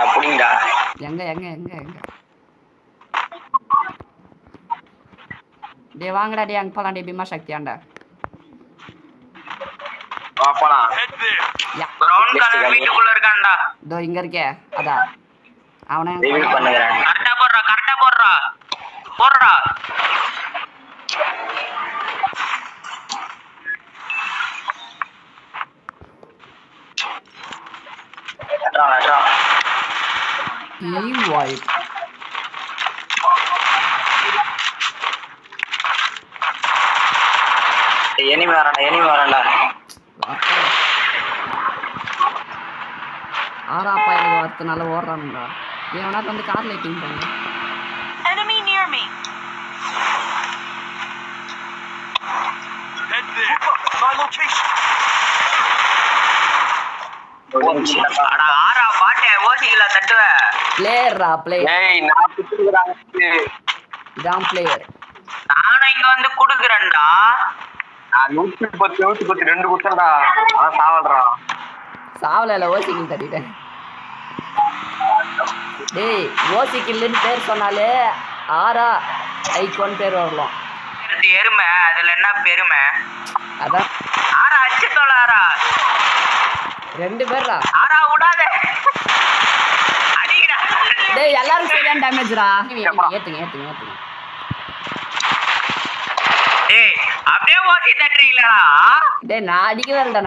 அப்படிங்கடா. எங்க எங்க எங்க எங்க டேய் வாங்கடா டேய் அங்க போலாம் டேய் பீமா சக்தியாண்டா. வா போலாம். பிரவுன் கலர் வீட்டுக்குள்ள இருக்கான்டா. இதோ இங்க இருக்கே அதா அவனே ரிவீல் பண்ணுகிறேன். கரெக்டா போடுறா போடுறா. அட்ரா. டீம் வைட் எனிமி வரான்டா. ஆறா பையன் வரதுனால ஓடுறானுடா. ஏன்னா வந்து கார் லைட்டிங் பண்ணு. Enemy near me. Head there. My location. அட ஆறா பாட்டே ஓசிக்கல தட்டுவ. பிளேயர்ரா பிளேயர். ஏய் நான் குத்துறாங்க. இதான் பிளேயர். நானும் இங்க வந்து குடுக்குறேன்டா. நான் 110 2 குத்துறடா. சாவல்றா. சாவல ஓசிக்கில் தட்டிட்டேன். டேய் ஓசிக்கில்னு பேர் சொன்னாலே ஆறா ஐகோன் பேர் வரலாம். எருமை அதுல என்ன பெருமை? அதான் ஆறா அச்சு தொழாரா. 2 பேர்ரா. ஆறா விடாத. அடிடா. டேய் எல்லாரும் சரியான டேமேஜ்ரா. ஏத்துங்க. ஏய் அப்படியே ஓசி தட்டுறீங்களா? டேய் நான் அடிக்கவே இல்லடா.